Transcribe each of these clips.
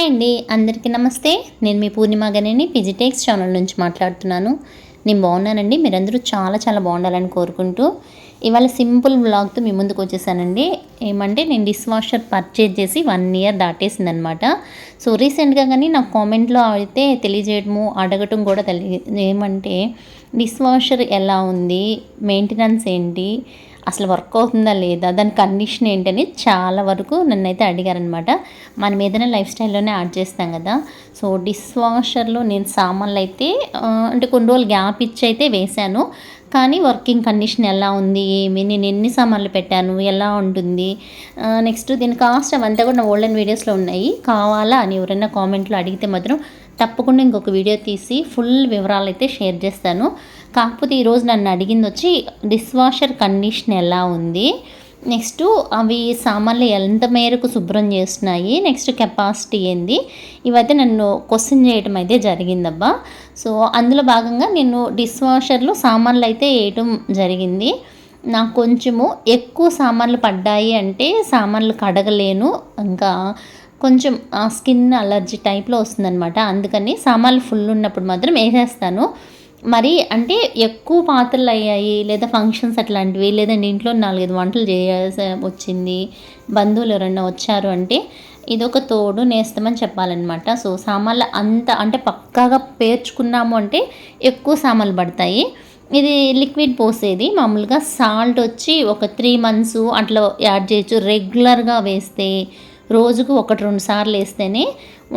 Hi అండి, అందరికీ నమస్తే. నేను మీ పూర్ణిమ గనేని pgtakes ఛానల్ నుంచి మాట్లాడుతున్నాను. నేను బాగున్నానండి. మీరందరూ చాలా చాలా బాగుండాలని కోరుకుంటూ ఇవాళ సింపుల్ వ్లాగ్తో మీ ముందుకు వచ్చేసానండి. ఏమంటే నేను డిష్ వాషర్ పర్చేజ్ చేసి 1 ఇయర్ దాటేసిందనమాట. సో రీసెంట్గా కానీ నాకు కామెంట్లో అయితే తెలియజేయడము అడగటం కూడా ఏమంటే డిష్ వాషర్ ఎలా ఉంది, మెయింటెనెన్స్ ఏంటి, అసలు వర్క్ అవుతుందా లేదా, దాని కండిషన్ ఏంటని చాలా వరకు నన్నైతే అడిగారనమాట. మనం ఏదైనా లైఫ్ స్టైల్లోనే యాడ్ చేస్తాం కదా. సో డిష్ వాషర్లో నేను సామాన్లు అయితే అంటే కొన్ని రోజులు గ్యాప్ ఇచ్చి అయితే వేశాను. కానీ వర్కింగ్ కండిషన్ ఎలా ఉంది, ఏమి, నేను ఎన్ని సామాన్లు పెట్టాను, ఎలా ఉంటుంది, నెక్స్ట్ దీని కాస్ట్ అవంతా కూడా నా ఓల్డెన్ వీడియోస్లో ఉన్నాయి. కావాలా అని ఎవరైనా కామెంట్లో అడిగితే మాత్రం తప్పకుండా ఇంకొక వీడియో తీసి ఫుల్ వివరాలు అయితే షేర్ చేస్తాను. కాకపోతే ఈరోజు నన్ను అడిగింది వచ్చి డిష్ వాషర్ కండిషన్ ఎలా ఉంది, నెక్స్ట్ అవి సామాన్లు ఎంత మేరకు శుభ్రం చేస్తున్నాయి, నెక్స్ట్ కెపాసిటీ ఏంది, ఇవైతే నన్ను క్వశ్చన్ చేయడం అయితే జరిగిందబ్బా. సో అందులో భాగంగా నేను డిష్ వాషర్లో సామాన్లు అయితే వేయటం జరిగింది. నాకు కొంచెము ఎక్కువ సామాన్లు పడ్డాయి అంటే సామాన్లు కడగలేను, ఇంకా కొంచెం స్కిన్ అలర్జీ టైప్లో వస్తుందన్నమాట. అందుకని సామాన్లు ఫుల్ ఉన్నప్పుడు మాత్రం వేసేస్తాను. మరి అంటే ఎక్కువ పాత్రలు అయ్యాయి లేదా ఫంక్షన్స్ అట్లాంటివి, లేదంటే ఇంట్లో 4-5 వంటలు చేయాల్సి వచ్చింది, బంధువులు ఎవరైనా వచ్చారు అంటే ఇదొక తోడు నేస్తామని చెప్పాలన్నమాట. సో సామాన్లు అంత అంటే పక్కాగా పేర్చుకున్నాము అంటే ఎక్కువ సామాన్లు పడతాయి. ఇది లిక్విడ్ పోసేది, మామూలుగా సాల్ట్ వచ్చి ఒక 3 months అట్లా యాడ్ చేయొచ్చు. రెగ్యులర్గా వేస్తే రోజుకు 1-2 సార్లు వేస్తేనే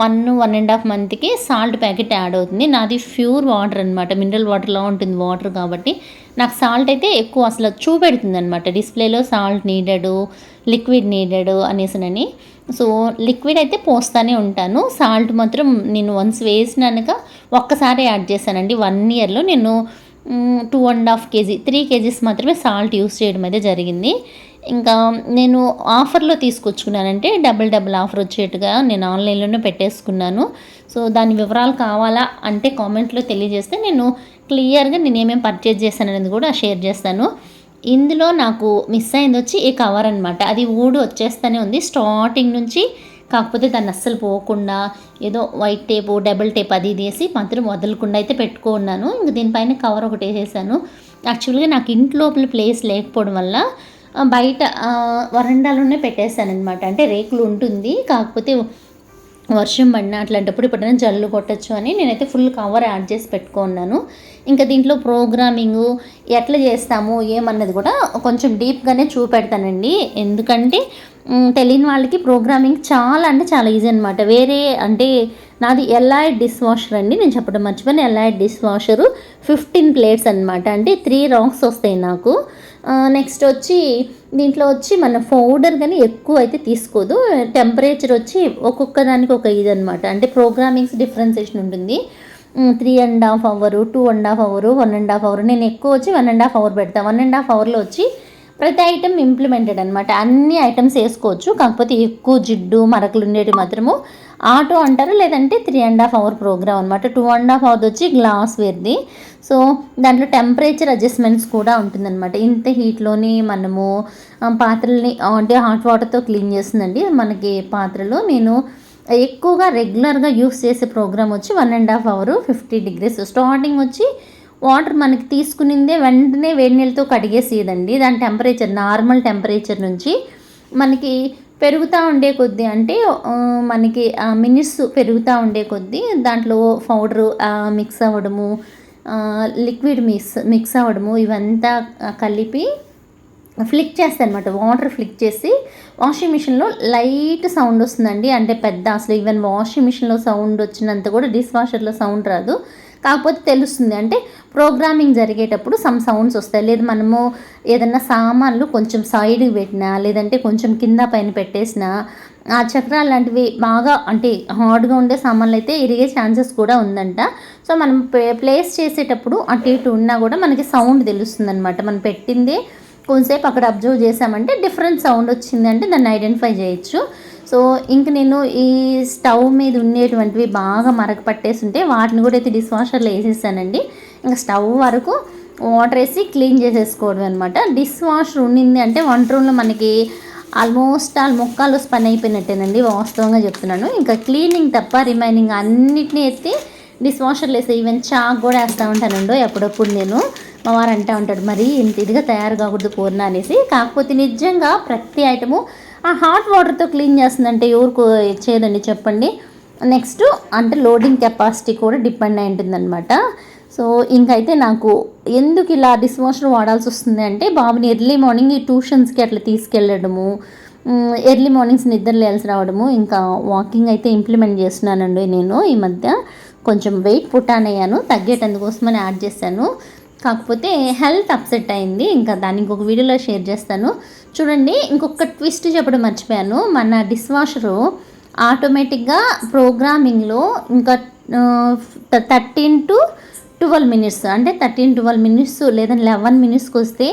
1-1.5 monthకి సాల్ట్ ప్యాకెట్ యాడ్ అవుతుంది. నాది ప్యూర్ వాటర్ అనమాట, మినరల్ వాటర్లా ఉంటుంది వాటర్ కాబట్టి నాకు సాల్ట్ అయితే ఎక్కువ అసలు చూపెడుతుంది అనమాట డిస్ప్లేలో, సాల్ట్ నీడెడ్, లిక్విడ్ నీడెడ్ అనేసినని. సో లిక్విడ్ అయితే పోస్తూనే ఉంటాను, సాల్ట్ మాత్రం నేను వన్స్ వేసినాక ఒక్కసారి యాడ్ చేశానండి. 1 yearలో నేను 2.5 kg 3 kgs మాత్రమే సాల్ట్ యూస్ చేయడం అయితే జరిగింది. ఇంకా నేను ఆఫర్లో తీసుకొచ్చుకున్నానంటే డబుల్ ఆఫర్ వచ్చేట్టుగా నేను ఆన్లైన్లోనే పెట్టేసుకున్నాను. సో దాని వివరాలు కావాలా అంటే కామెంట్లో తెలియజేస్తే నేను క్లియర్గా నేను ఏమేమి పర్చేజ్ చేశాను అనేది కూడా షేర్ చేస్తాను. ఇందులో నాకు మిస్ అయింది వచ్చి ఈ కవర్ అనమాట. అది ఊడు వచ్చేస్తూనే ఉంది స్టార్టింగ్ నుంచి. కాకపోతే దాన్ని అస్సలు పోకుండా ఏదో వైట్ టేపు డబుల్ టేప్ అది వేసి మాత్రం వదలకుండా అయితే పెట్టుకున్నాను. ఇంక దీనిపైన కవర్ ఒకటి వేసేసాను. యాక్చువల్గా నాకు ఇంట్లోపల ప్లేస్ లేకపోవడం వల్ల బయట వరండాలోనే పెట్టేశాను అనమాట. అంటే రేకులు ఉంటుంది, కాకపోతే వర్షం పడినా అట్లాంటప్పుడు ఇప్పుడైనా జల్లు కొట్టచ్చు అని నేనైతే ఫుల్ కవర్ యాడ్ చేసి పెట్టుకున్నాను. ఇంకా దీంట్లో ప్రోగ్రామింగ్ ఎట్లా చేస్తాము ఏమన్నది కూడా కొంచెం డీప్గానే చూపెడతానండి. ఎందుకంటే తెలియని వాళ్ళకి ప్రోగ్రామింగ్ చాలా అంటే చాలా ఈజీ అనమాట. వేరే అంటే నాది లైడ్ డిష్ వాషర్ అండి, నేను చెప్పడం మర్చిపోయాను. లైడ్ డిష్ వాషరు 15 plates అనమాట. అంటే 3 rocks వస్తాయి నాకు. నెక్స్ట్ వచ్చి దీంట్లో వచ్చి మన పౌడర్ కానీ ఎక్కువ అయితే తీసుకోదు. టెంపరేచర్ వచ్చి ఒక్కొక్క దానికి ఒక ఇది అనమాట. అంటే ప్రోగ్రామింగ్స్ డిఫరెన్సేషన్ ఉంటుంది. 3.5 hours, 2.5 hours, 1.5 hours. నేను ఎక్కువ వచ్చి 1.5 hours పెడతాను. 1.5 hourలో వచ్చి ప్రతి ఐటెం ఇంప్లిమెంటెడ్ అనమాట. అన్ని ఐటమ్స్ వేసుకోవచ్చు, కాకపోతే ఎక్కువ జిడ్డు మరకలు ఉండేవి మాత్రము ఆటో అంటారు, లేదంటే 3.5 hours ప్రోగ్రామ్ అనమాట. 2.5 hours వచ్చి గ్లాస్ వేర్ది. సో దాంట్లో టెంపరేచర్ అడ్జస్ట్మెంట్స్ కూడా ఉంటుందన్నమాట. ఇంత హీట్లోని మనము పాత్రల్ని అంటే హాట్ వాటర్తో క్లీన్ చేస్తుందండి మనకి పాత్రలు. నేను ఎక్కువగా రెగ్యులర్గా యూస్ చేసే ప్రోగ్రామ్ వచ్చి 1.5 hours 50 degrees. స్టార్టింగ్ వచ్చి వాటర్ మనకి తీసుకునిందే వెంటనే వేడి నీళ్ళతో కడిగేసేదండి. దాని టెంపరేచర్ నార్మల్ టెంపరేచర్ నుంచి మనకి పెరుగుతూ ఉండే కొద్దీ అంటే మనకి మినిట్స్ పెరుగుతూ ఉండే కొద్దీ దాంట్లో పౌడరు మిక్స్ అవ్వడము, లిక్విడ్ మిక్స్ అవ్వడము, ఇవంతా కలిపి ఫ్లిక్ చేస్తాను అనమాట. వాటర్ ఫ్లిక్ చేసి వాషింగ్ మిషన్లో లైట్ సౌండ్ వస్తుందండి. అంటే పెద్ద అసలు ఈవెన్ వాషింగ్ మిషన్లో సౌండ్ వచ్చినంత కూడా డిష్ వాషర్లో సౌండ్ రాదు. కాకపోతే తెలుస్తుంది అంటే ప్రోగ్రామింగ్ జరిగేటప్పుడు సమ్ సౌండ్స్ వస్తాయి. లేదు మనము ఏదన్నా సామాన్లు కొంచెం సైడ్కి పెట్టినా, లేదంటే కొంచెం కింద పైన పెట్టేసినా ఆ చక్రాలు లాంటివి బాగా అంటే హార్డ్గా ఉండే సామాన్లు అయితే ఇరిగే ఛాన్సెస్ కూడా ఉందంట. సో మనం ప్లేస్ చేసేటప్పుడు అటు ఇటు ఉన్నా కూడా మనకి సౌండ్ తెలుస్తుంది అనమాట. మనం పెట్టిందే కొంతసేపు అక్కడ అబ్జర్వ్ చేసామంటే డిఫరెంట్ సౌండ్ వచ్చిందంటే దాన్ని ఐడెంటిఫై చేయొచ్చు. సో ఇంక నేను ఈ స్టవ్ మీద ఉండేటువంటివి బాగా మరక పట్టేసి ఉంటే వాటిని కూడా అయితే డిష్ వాషర్లో వేసేసానండి. ఇంకా స్టవ్ వరకు వాటర్ వేసి క్లీన్ చేసేసుకోవడం అనమాట. డిష్ వాషర్ ఉండింది అంటే వంట రూమ్లో మనకి ఆల్మోస్ట్ ముక్కాలు పని అయిపోయినట్టేనండి, వాస్తవంగా చెప్తున్నాను. ఇంకా క్లీనింగ్ తప్ప రిమైనింగ్ అన్నిటినీ ఎత్తి డిష్ వాషర్లు వేసి ఈవెన్ చాక్ కూడా వేస్తూ ఉంటానండో అప్పుడప్పుడు నేను. మా వారు అంటూ ఉంటాడు, మరి ఇంత ఇదిగా తయారు కాకూడదు పూర్ణ అనేసి. కాకపోతే నిజంగా ప్రతి ఐటము ఆ హాట్ వాటర్తో క్లీన్ చేస్తుందంటే ఎవరికి చేయదండి చెప్పండి. నెక్స్ట్ అంటే లోడింగ్ కెపాసిటీ కూడా డిపెండ్ అయి ఉంటుందన్నమాట. సో ఇంకైతే నాకు ఎందుకు ఇలా డిష్ వాషర్ వాడాల్సి వస్తుంది అంటే, బాబుని ఎర్లీ మార్నింగ్ ఈ ట్యూషన్స్కి అట్లా తీసుకెళ్ళడము, ఎర్లీ మార్నింగ్స్ నిద్ర లేయాల్సి రావడము, ఇంకా వాకింగ్ అయితే ఇంప్లిమెంట్ చేస్తున్నానండి నేను. ఈ మధ్య కొంచెం వెయిట్ పుట్టాన్ అయ్యాను, తగ్గేటందుకోసమని యాడ్ చేశాను. కాకపోతే హెల్త్ అప్సెట్ అయింది, ఇంకా దాన్ని ఇంకొక వీడియోలో షేర్ చేస్తాను చూడండి. ఇంకొక ట్విస్ట్ చెప్పడం మర్చిపోయాను. మన డిష్ వాషరు ఆటోమేటిక్గా ప్రోగ్రామింగ్లో ఇంకా 13 to 12 minutes అంటే 13-12 minutes లేదా 11 minutesకి వస్తే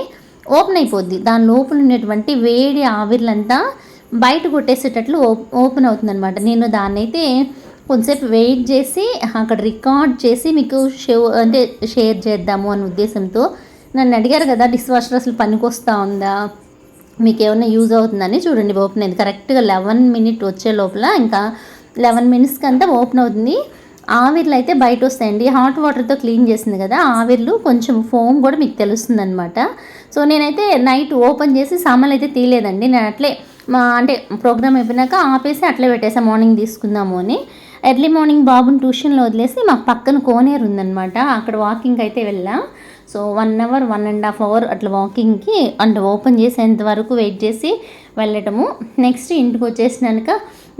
ఓపెన్ అయిపోద్ది. దాని లోపల ఉన్నటువంటి వేడి ఆవిర్లంతా బయట కొట్టేసేటట్లు ఓపెన్ అవుతుందన్నమాట. నేను దాన్ని అయితే కొంతసేపు వెయిట్ చేసి అక్కడ రికార్డ్ చేసి మీకు షేర్ చేద్దాము అనే ఉద్దేశంతో. నన్ను అడిగారు కదా డిష్ వాషర్ అసలు పనికొస్తా ఉందా, మీకు ఏమైనా యూజ్ అవుతుందని. చూడండి ఓపెన్ అయింది కరెక్ట్గా 11 minutes వచ్చే లోపల. ఇంకా 11 minutesకి అంతా ఓపెన్ అవుతుంది. ఆవిర్లు అయితే బయట వస్తాయండి. హాట్ వాటర్తో క్లీన్ చేసింది కదా, ఆవిర్లు కొంచెం ఫోమ్ కూడా మీకు తెలుస్తుంది అనమాట. సో నేనైతే నైట్ ఓపెన్ చేసి సామాన్లు అయితే తీయలేదండి. నేను అట్లే అంటే ప్రోగ్రామ్ అయిపోయినాక ఆపేసి అట్లే పెట్టేసాను, మార్నింగ్ తీసుకుందాము అని. ఎర్లీ మార్నింగ్ బాబుని ట్యూషన్లో వదిలేసి మాకు పక్కన కోనేరు ఉందన్నమాట, అక్కడ వాకింగ్ అయితే వెళ్ళాం. సో 1 hour 1.5 hours అట్లా వాకింగ్కి అంటే ఓపెన్ చేసేంత వరకు వెయిట్ చేసి వెళ్ళటము. నెక్స్ట్ ఇంటికి వచ్చేసినాక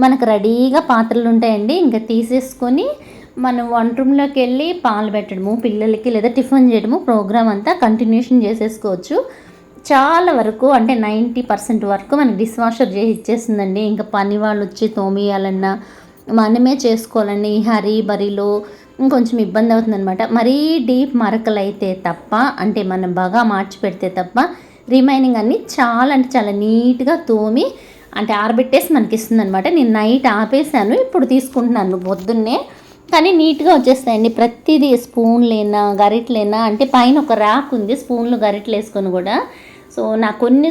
మనకు రెడీగా పాత్రలు ఉంటాయండి, ఇంకా తీసేసుకొని మనం వంట రూమ్లోకి వెళ్ళి పాలు పెట్టడము పిల్లలకి, లేదా టిఫిన్ చేయడము, ప్రోగ్రామ్ అంతా కంటిన్యూషన్ చేసేసుకోవచ్చు. చాలా వరకు అంటే 90% వరకు మనకి డిష్ వాషర్ చేసి ఇచ్చేస్తుందండి. ఇంకా పని వాళ్ళు వచ్చి తోమియాలన్నా మనమే చేసుకోవాలండి. హరీ బరీలో ఇంకొంచెం ఇబ్బంది అవుతుందన్నమాట. మరీ డీప్ మరకలు అయితే తప్ప, అంటే మనం బాగా మార్చి పెడితే తప్ప రిమైనింగ్ అన్నీ చాలా అంటే చాలా నీట్గా తోమి అంటే ఆరబెట్టేసి మనకి ఇస్తుందన్నమాట. నేను నైట్ ఆపేసాను, ఇప్పుడు తీసుకుంటున్నాను పొద్దున్నే. కానీ నీట్గా వచ్చేస్తాయండి ప్రతిదీ. స్పూన్లైనా గరిటలైనా, అంటే పైన ఒక ర్యాక్ ఉంది స్పూన్లు గరిటలు వేసుకొని కూడా. సో నాకు కొన్ని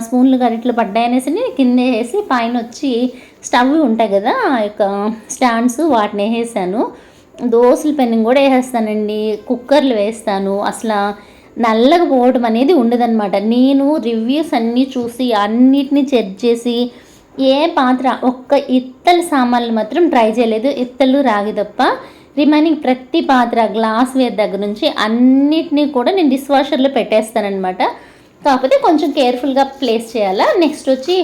స్పూన్లు గరిటలు పడ్డాయనేసి కింద వేసి పైన వచ్చి స్టవ్ ఉంటాయి కదా ఆ యొక్క స్టాండ్స్, వాటిని వేసేసాను. దోశల పెన్నింగ్ కూడా వేసేస్తానండి, కుక్కర్లు వేస్తాను. అసలు నల్లగా పోవడం అనేది ఉండదన్నమాట. నేను రివ్యూస్ అన్నీ చూసి అన్నిటినీ చెక్ చేసి ఏ పాత్ర ఒక్క ఇత్తడి సామాన్లు మాత్రం ట్రై చేయలేదు, ఇత్తళ్ళు రాగి తప్ప. రిమైనింగ్ ప్రతి పాత్ర గ్లాస్ వేర్ దగ్గర నుంచి అన్నిటినీ కూడా నేను డిష్ వాషర్లో పెట్టేస్తానమాట. కాకపోతే కొంచెం కేర్ఫుల్గా ప్లేస్ చేయాలా. నెక్స్ట్ వచ్చి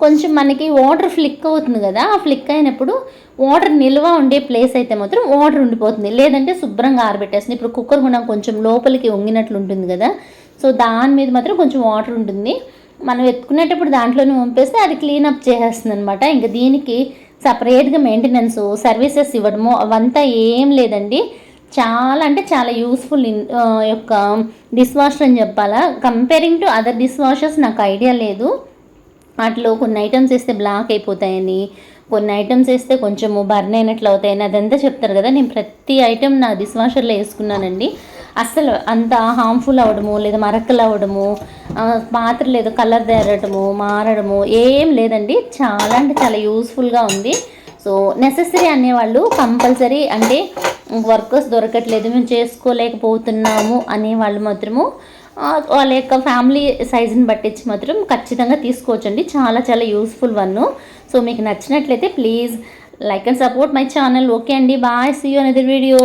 కొంచెం మనకి వాటర్ ఫ్లిక్ అవుతుంది కదా, ఆ ఫ్లిక్ అయినప్పుడు వాటర్ నిల్వ ఉండే ప్లేస్ అయితే మాత్రం వాటర్ ఉండిపోతుంది, లేదంటే శుభ్రంగా ఆరబెట్టేస్తుంది. ఇప్పుడు కుక్కర్ కూడా కొంచెం లోపలికి వంగినట్లు ఉంటుంది కదా, సో దాని మీద మాత్రం కొంచెం వాటర్ ఉంటుంది. మనం ఎత్తుకునేటప్పుడు దాంట్లోనే పంపేస్తే అది క్లీనప్ చేసేస్తుంది అనమాట. ఇంకా దీనికి సపరేట్గా మెయింటెనెన్స్ సర్వీసెస్ ఇవ్వడము అవంతా ఏం లేదండి. చాలా అంటే చాలా యూస్ఫుల్ యొక్క డిష్ వాషర్ అని చెప్పాలా. Comparing to other dish washers నాకు ఐడియా లేదు. వాటిలో కొన్ని ఐటమ్స్ వేస్తే బ్లాక్ అయిపోతాయని, కొన్ని ఐటమ్స్ వేస్తే కొంచెము బర్న్ అయినట్లు అవుతాయని అదంతా చెప్తారు కదా. నేను ప్రతి ఐటమ్ నా డిష్ వాషర్లో వేసుకున్నానండి. అస్సలు అంత హార్మ్ఫుల్ అవ్వడము, లేదా మరకలు అవ్వడము, పాత్రలు ఏదో కలర్ తేరడము మారడము ఏం లేదండి. చాలా అంటే చాలా యూస్ఫుల్గా ఉంది. సో నెసెసరీ అనేవాళ్ళు కంపల్సరీ, అంటే వర్కర్స్ దొరకట్లేదు మేము చేసుకోలేకపోతున్నాము అనేవాళ్ళు మాత్రము వాళ్ళ యొక్క ఫ్యామిలీ సైజుని పట్టించి మాత్రం ఖచ్చితంగా తీసుకోవచ్చండి. చాలా చాలా యూస్ఫుల్ వన్. సో మీకు నచ్చినట్లయితే please like and support my channel. Okay అండి, bye, see you another video.